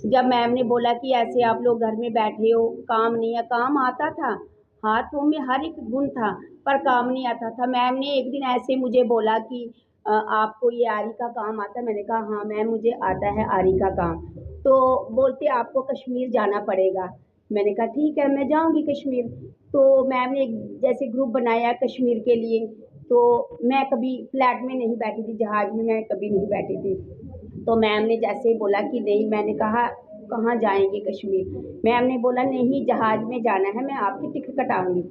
जब मैम ने बोला कि ऐसे आप लोग घर में बैठे हो, काम नहीं है, काम आता था, हाथों में हर एक गुण था, पर काम नहीं आता था। मैम ने एक दिन ऐसे मुझे बोला कि आपको ये आरी का काम आता है? मैंने कहा हाँ मैम मुझे आता है आरी का काम। तो बोलते आपको कश्मीर जाना पड़ेगा। मैंने कहा ठीक है मैं जाऊंगी कश्मीर। तो मैम ने एक जैसे ग्रुप बनाया कश्मीर के लिए। तो मैं कभी फ्लैट में नहीं बैठी थी, जहाज में मैं कभी नहीं बैठी थी। तो मैम ने जैसे ही बोला कि नहीं, मैंने कहा कहाँ जाएंगे कश्मीर? मैम ने बोला नहीं जहाज में जाना है, मैं आपकी टिकट कटाऊंगी।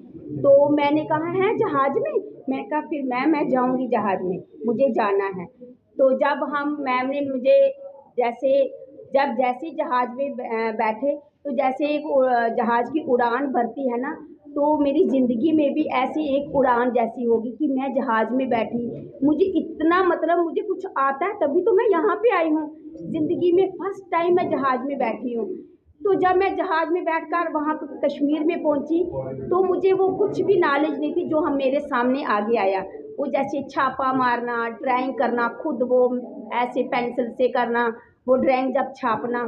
तो मैंने कहा है जहाज में? मैं कहा फिर मैं जाऊंगी जहाज में, मुझे जाना है। तो जब हम मैम ने मुझे जैसे जब जैसे जहाज में बैठे, तो जैसे एक जहाज की उड़ान भरती है ना, तो मेरी ज़िंदगी में भी ऐसी एक उड़ान जैसी होगी कि मैं जहाज में बैठी। मुझे इतना मतलब मुझे कुछ आता है तभी तो मैं यहाँ पे आई हूँ। ज़िंदगी में फर्स्ट टाइम मैं जहाज में बैठी हूँ। तो जब मैं जहाज में बैठकर वहाँ पे कश्मीर में पहुँची, तो मुझे वो कुछ भी नॉलेज नहीं थी जो हम मेरे सामने आगे आया। वो जैसे छापा मारना, ड्राइंग करना, खुद वो ऐसे पेंसिल से करना, वो ड्राइंग जब छापना,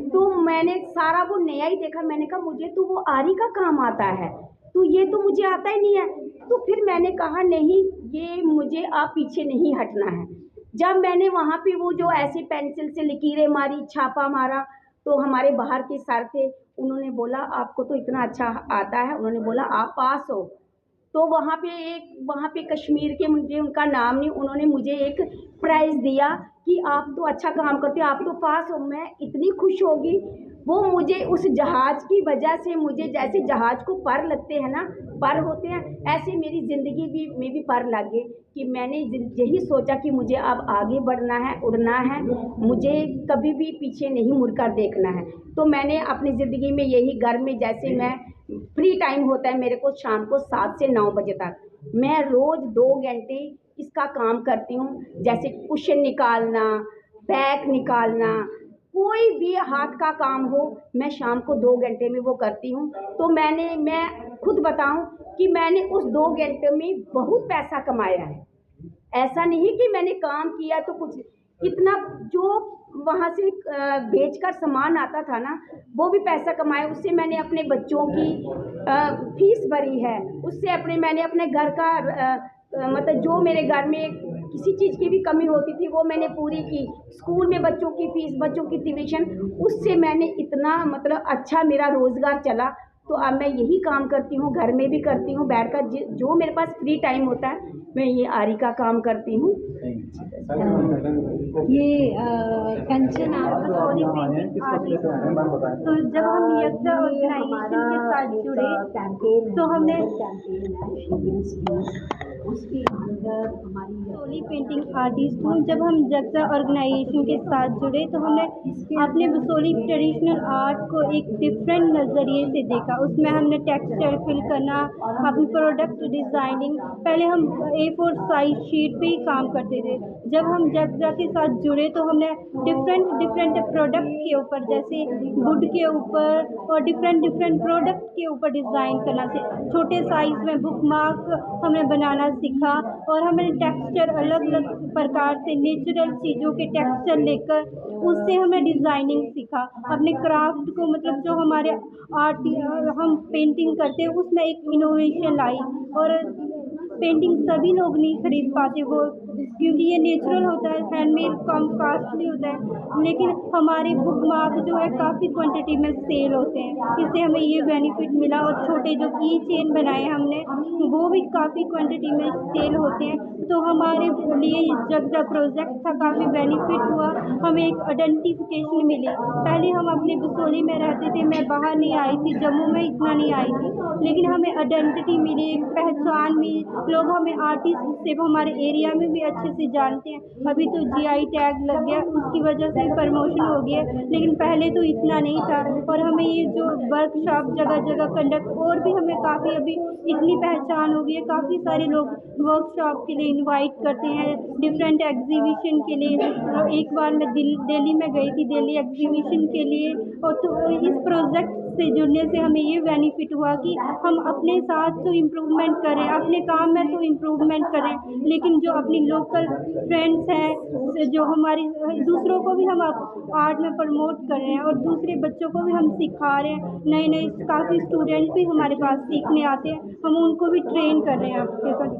तो मैंने सारा वो नया ही देखा। मैंने कहा मुझे तो वो आरी का काम आता है, तो ये तो मुझे आता ही नहीं है। तो फिर मैंने कहा नहीं, ये मुझे आप पीछे नहीं हटना है। जब मैंने वहाँ पे वो जो ऐसे पेंसिल से लकीरें मारी, छापा मारा, तो हमारे बाहर के सर थे, उन्होंने बोला आपको तो इतना अच्छा आता है, उन्होंने बोला आप पास हो। तो वहाँ पे कश्मीर के, मुझे उनका नाम नहीं, उन्होंने मुझे एक प्राइज़ दिया कि आप तो अच्छा काम करते हो, आप तो पास हो। मैं इतनी खुश होगी। वो मुझे उस जहाज की वजह से, मुझे जैसे जहाज को पर लगते हैं ना, पर होते हैं, ऐसे मेरी ज़िंदगी भी में भी पर लग गए कि मैंने यही सोचा कि मुझे अब आगे बढ़ना है, उड़ना है, मुझे कभी भी पीछे नहीं मुड़कर देखना है। तो मैंने अपनी ज़िंदगी में यही, घर में जैसे मैं फ्री टाइम होता है मेरे को शाम को 7 से 9 बजे तक, मैं रोज़ 2 घंटे इसका काम करती हूँ। जैसे कुशन निकालना, बैग निकालना, कोई भी हाथ का काम हो, मैं शाम को 2 घंटे में वो करती हूँ। तो मैं खुद बताऊँ कि मैंने उस 2 घंटे में बहुत पैसा कमाया है। ऐसा नहीं कि मैंने काम किया तो कुछ, इतना जो वहाँ से बेचकर सामान आता था ना, वो भी पैसा कमाया। उससे मैंने अपने बच्चों की फीस भरी है, उससे अपने मैंने अपने घर का मतलब जो मेरे घर में किसी चीज़ की भी कमी होती थी वो मैंने पूरी की। स्कूल में बच्चों की फीस, बच्चों की ट्यूशन, उससे मैंने इतना मतलब अच्छा मेरा रोज़गार चला। तो अब मैं यही काम करती हूँ, घर में भी करती हूँ बैठकर, जो मेरे पास फ्री टाइम होता है मैं ये आरी का काम करती हूँ। ये कंचन आप सॉरी पेंटिंग आर्टिस्ट। तो जब हम यज्ञ ऑर्गेनाइजेशन के साथ जुड़े तो हमने उसके अंदर हमारी सोली पेंटिंग आर्टिस्ट हूँ। जब हम जगजा ऑर्गेनाइजेशन के साथ जुड़े तो हमने अपने बसोली ट्रेडिशनल आर्ट को एक डिफरेंट नज़रिए से देखा। उसमें हमने टेक्सचर फिल करना, अपनी प्रोडक्ट डिज़ाइनिंग, पहले हम A4 साइज शीट पे ही काम करते थे। जब हम जगजा के साथ जुड़े तो हमने डिफरेंट डिफरेंट प्रोडक्ट के ऊपर, जैसे वुड के ऊपर और डिफरेंट डिफरेंट प्रोडक्ट के ऊपर डिज़ाइन करना सीखा। छोटे साइज़ में बुक मार्क हमें बनाना सीखा और हमने टेक्सचर अलग अलग प्रकार से नेचुरल चीज़ों के टेक्सचर लेकर उससे हमें डिज़ाइनिंग सीखा। अपने क्राफ्ट को मतलब जो हमारे आर्ट हम पेंटिंग करते हैं उसमें एक इनोवेशन लाई। और पेंटिंग सभी लोग नहीं खरीद पाते वो, क्योंकि ये नेचुरल होता है, हैंडमेड कम कॉस्टली होता है। लेकिन हमारे बुक मार्क जो है काफ़ी क्वांटिटी में सेल होते हैं, इससे हमें ये बेनिफिट मिला। और छोटे जो की चेन बनाए हमने वो भी काफ़ी क्वांटिटी में सेल होते हैं। तो हमारे लिए जब प्रोजेक्ट था काफ़ी बेनिफिट हुआ, हमें एक आइडेंटिफिकेशन मिली। पहले हम अपने बसोली में रहते थे, मैं बाहर नहीं आई थी, जम्मू में इतना नहीं आई थी, लेकिन हमें आइडेंटिटी मिली, एक पहचान मिली। लोग हमें आर्टिस्ट से हमारे एरिया में भी अच्छे से जानते हैं। अभी तो GI टैग लग गया, उसकी वजह से प्रमोशन हो गया, लेकिन पहले तो इतना नहीं था। और हमें ये जो वर्कशॉप जगह जगह कंडक्ट, और भी हमें काफ़ी अभी इतनी पहचान हो गई है, काफ़ी सारे लोग वर्कशॉप के लिए इनवाइट करते हैं, डिफरेंट एग्जीबिशन के लिए। एक बार मैं दिल्ली में गई थी, दिल्ली एग्जीबिशन के लिए। और तो इस प्रोजेक्ट से जुड़ने से हमें ये बेनिफिट हुआ कि हम अपने साथ तो इम्प्रूवमेंट करें, अपने काम में तो इम्प्रूवमेंट करें, लेकिन जो अपनी लोकल फ्रेंड्स हैं, जो हमारी दूसरों को भी हम आर्ट में प्रमोट कर रहे हैं और दूसरे बच्चों को भी हम सिखा रहे हैं। नए नए काफ़ी स्टूडेंट्स भी हमारे पास सीखने आते हैं, हम उनको भी ट्रेन कर रहे हैं आपके साथ।